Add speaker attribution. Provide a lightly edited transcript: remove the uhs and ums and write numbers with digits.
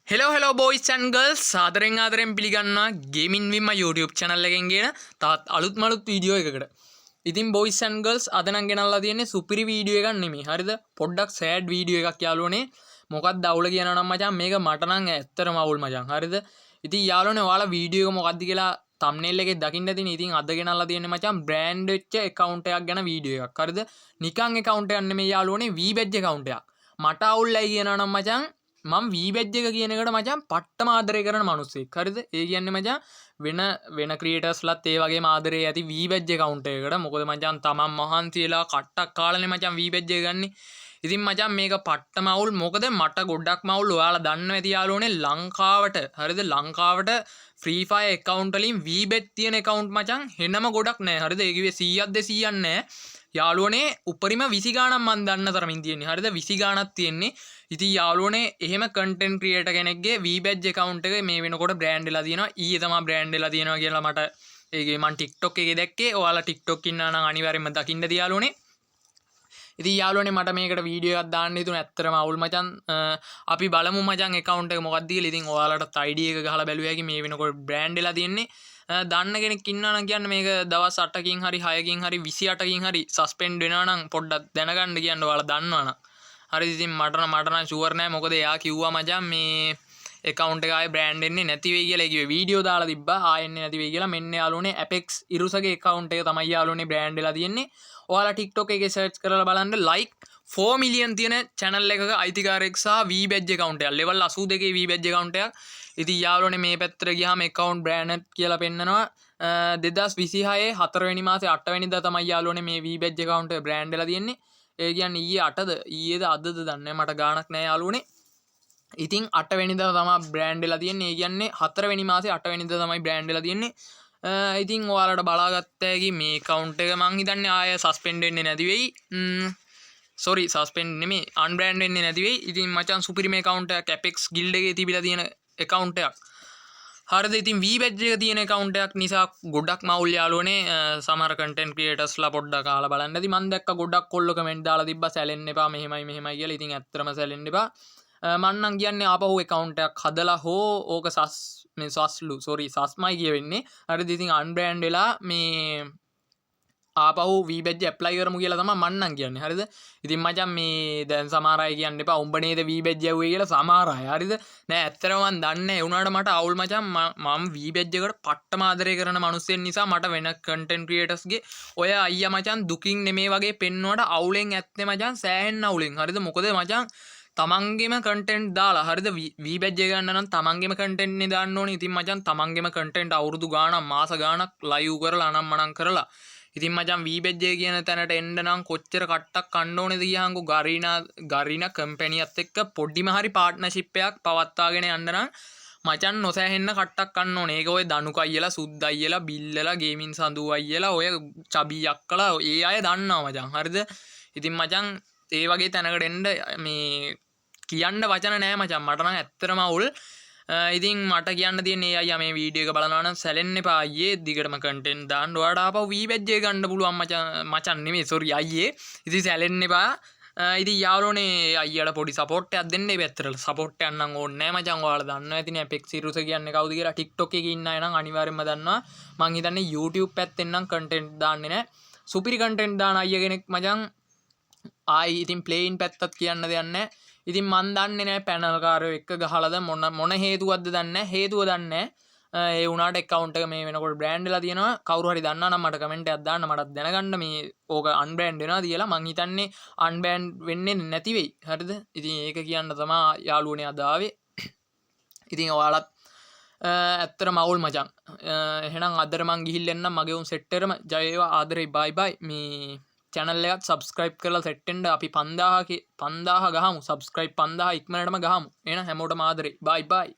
Speaker 1: Hello boys and girls ආදරෙන් පිළිගන්නවා gaming win මයි YouTube channel එකෙන් ගෙන තාත් අලුත් වීඩියෝ එකකට. ඉතින් බොයිස් ඇන්ඩ් ගර්ල්ස් අද නම් ගෙනල්ලා තියෙන්නේ සුපිරි වීඩියෝ එකක් නෙමෙයි. හරිද? පොඩ්ඩක් සෑඩ් වීඩියෝ එකක් යාළුවනේ. මොකක්ද අවුල කියනවා නම් මචං මේක මට නම් ඇත්තටම අවුල් මචං. හරිද? ඉතින් යාළුවනේ ඔයාලා වීඩියෝ එක මොකක්ද කියලා thumbnail එකේ දකින්න ඇතිනේ. ඉතින් අද ගෙනල්ලා තියෙන්නේ මචං බ්‍රෑන්ඩ් වෙච්ච account එකක් ගැන වීඩියෝ එකක්. හරිද? නිකන් account එකක් නෙමෙයි යාළුවනේ V-badge account එකක්. මට අවුල්යි කියනවා නම් මචං මම V-badge එක කියන එකට මචං පට්ටම ආදරය කරන මිනිස්සෙක්. හරිද? ඒ කියන්නේ මචං වෙන ක්‍රියේටර්ස්ලත් ඒ වගේම ආදරේ ඇති V-badge account එකකට. මොකද මචං තමන් මහන්සි වෙලා කට්ටක් කාලානේ මචං V-badge එක ගන්නේ. ඉතින් මචං මේක පට්ටම අවුල්. මොකද මට ගොඩක්ම අවුල්. ඔයාලා දන්නවා ඇති යාළුවනේ ලංකාවට හරිද? ලංකාවට Free Fire account වලින් V-badge තියෙන account මචං හෙනම ගොඩක් නැහැ. හරිද? ඒ කිව්වේ 100ක් 200ක් නැහැ. යාළුවනේ උපරිම 20 ගාණක් මන් දන්න තරමින් තියෙන්නේ. හරිද? 20 ගාණක් තියෙන්නේ. ඉතින් යාළුවනේ එහෙම කන්ටෙන්ට් ක්‍රියේටර් කෙනෙක්ගේ V-badge account එක මේ වෙනකොට බ්‍රෑන්ඩ් වෙලා තියෙනවා. ඊයේ තමයි බ්‍රෑන්ඩ් වෙලා තියෙනවා කියලා මට ඒකේ මම TikTok එකේ දැක්කේ. ඔයාලා TikTok ඉන්නා නම් අනිවාර්යෙන්ම දකින්න දී යාළුවනේ. ඉතින් යාළුවනේ මට මේකට වීඩියෝ එකක් දාන්න හිතුණා. ඇත්තටම අවුල් මචං. අපි බලමු මචං account එක මොකක්ද කියලා. ඉතින් ඔයාලටත් ID එක ගහලා බැලුවා හැකි මේ වෙනකොට බ්‍රෑන්ඩ් වෙලා තියෙන්නේ. දන්න කෙනෙක් ඉන්නවා නම් කියන්න මේක දවස් 8කින් හරි 6කින් හරි 28කින් හරි සස්පෙන්ඩ් වෙනවා නම් පොඩ්ඩක් දැනගන්න කියන්න ඔයාලා දන්නවනම්. හරිද? ඉතින් මට නම් ෂුවර් නෑ. මොකද එයා කිව්වා මචං මේ account එක ආයේ බ්‍රෑන්ඩ් එන්නේ නැති වෙයි කියලා. ඒ කිව්වේ වීඩියෝ දාලා තිබ්බා ආයෙ එන්නේ නැති වෙයි කියලා. මෙන්න යාළුවනේ Apex ඉරුසගේ account එක තමයි යාළුවනේ බ්‍රෑන්ඩ් වෙලා තියෙන්නේ. ඔයාලා TikTok එකේ search කරලා බලන්න like 4 million තියෙන channel එකක අයිතිකාරයෙක් සහ V-badge account එකක්. level 82 V-badge account එකක්. ඉතින් යාළුවනේ මේ පැත්තට ගියාම account branded කියලා පෙන්නනවා. 2026 4 වෙනි මාසේ 8 වෙනිදා තමයි යාළුවනේ මේ V-badge account එක brand වෙලා තියෙන්නේ. ඒ කියන්නේ ඊයේ 8ද ඊයේද අදද දන්නේ මට ගාණක් නැහැ යාළුවනේ. ඉතින් 8 වෙනිදා තමයි brand වෙලා තියෙන්නේ. ඒ කියන්නේ 4 වෙනි මාසේ 8 වෙනිදා තමයි brand වෙලා තියෙන්නේ. ඉතින් ඔයාලට බලාගත්ත හැකි මේ account එක මං හිතන්නේ ආය suspend වෙන්නේ නැති වෙයි. sorry suspend නෙමෙයි unbrand වෙන්නේ නැති වෙයි. ඉතින් මචං සුපිරිම account එකක් Apex guild එකේ තිබිලා තියෙන account එකක්. හරිද? ඉතින් V-badge එක තියෙන account එකක් නිසා ගොඩක් මවුල් යාළුවනේ. සමහර content creatorsලා පොඩ්ඩක් අහලා බලන්න. ඉතින් මම දැක්ක ගොඩක් කොල්ල කමෙන්ට් දාලා තිබ්බා සැලෙන්න එපා මෙහෙමයි කියලා. ඉතින් ඇත්තටම සැලෙන්න එපා. මම නම් කියන්නේ ආපහු account එකක් හදලා හෝ ඕක සස්මයි කියවෙන්නේ. හරිද? ඉතින් unbrand වෙලා මේ ආපහු V-badge apply කරමු කියලා තමයි මම නම් කියන්නේ. හරිද? ඉතින් මචං මේ දැන් සමහර අය කියන්න එපා උඹ නේද V-badge යවුවේ කියලා සමහර අය. හරිද? නෑ ඇත්තටම මම දන්නේ නැහැ. ඒ උනාට මට අවුල් මචං. මම V-badge එකට පට්ටම ආදරය කරන මිනිස්සෙන් නිසා මට වෙන content creators ගේ ඔය අයියා මචං දුකින් නෙමේ වගේ පෙන්නුවට අවුලෙන් ඇත්තේ මචං සෑහෙන්න අවුලෙන්. හරිද? මොකද මචං තමන්ගේම කන්ටෙන්ට් දාලා හරිද? V-badge එක ගන්න නම් තමන්ගේම කන්ටෙන්ට් නේ දාන්න ඕනේ. ඉතින් මචං තමන්ගේම කන්ටෙන්ට් අවුරුදු ගාණක් මාස ගාණක් ලයිව් කරලා අනම්මනම් කරලා ඉතින් මචං V-badge එක කියන තැනට එන්න නම් කොච්චර කට්ටක් කන්න ඕනේද කියහන්කෝ. ගරීනා කම්පැනියත් එක්ක පොඩිම හරි පාර්ට්නර්ෂිප් එකක් පවත්වාගෙන යන්න නම් මචං නොසැහෙන්න කට්ටක් කන්න ඕනේ. ඒක ඔය දනුක අයියලා සුද්ද අයියලා බිල්ලලා ගේමින් සඳු අයියලා ඔය චබියක් කළා ඒ අය දන්නවා මචං. හරිද? ඉතින් මචං ඒ වගේ තැනකට එන්න මේ කියන්න වචන නෑ මචං. මට නම් ඇත්තටම අවුල්. ඉතින් මට කියන්න තියෙන්නේ අයියා මේ වීඩියෝ එක බලනවා නම් සැලෙන්න එපා අයියේ. දිගටම කන්ටෙන්ට් දාන්න. ඔයාලට ආපහු V-badge එක ගන්න පුළුවන් මචං නෙමෙයි sorry අයියේ. ඉතින් සැලෙන්න එපා. ඉතින් යාළුවනේ අයියාට පොඩි සපෝට් එකක් දෙන්න මේ පැත්තට. සපෝට් එකක් නම් ඕනේ නෑ මචං. ඔයාලා දන්නවා ඇතිනේ Apex Series කියන්නේ කවුද කියලා. TikTok එකේ ඉන්න අය නම් අනිවාර්යෙන්ම දන්නවා. මං හිතන්නේ YouTube පැත්තෙන් නම් කන්ටෙන්ට් දාන්නේ නෑ. සුපිරි කන්ටෙන්ට් දාන අයියා කෙනෙක් මචං. ආයි ඉතින් ප්ලේයින් පැත්තත් කියන්න දෙයක් නැහැ. ඉතින් මන් දන්නේ නැහැ පැනල් කාරයෝ එක්ක ගහලාද මොන හේතුවක්ද දන්නේ නැහැ. හේතුව දන්නේ නැහැ. ඒ වුණාට account එක මේ වෙනකොට brand වෙලා තියෙනවා. කවුරු හරි දන්නා නම් මට comment එකක් දාන්න. මටත් දැනගන්න මේ ඕක unbrand වෙනවා කියලා. මං හිතන්නේ unbrand වෙන්නේ නැති වෙයි. හරිද? ඉතින් ඒක කියන්න තමයි යාළුවනේ අද ආවේ. ඉතින් ඔයාලත් ඇත්තටම අවුල් මචං. එහෙනම් අදට මං ගිහිල්ලා එන්නම් මගේ උන් සෙට් එකටම. ජය වේවා ආදරේ bye bye. මේ channel එකත් subscribe කරලා set වෙන්න. අපි 5000 ගහමු. subscribe 5000 ඉක්මනටම ගහමු. එහෙනම් හැමෝටම ආදරේ bye bye.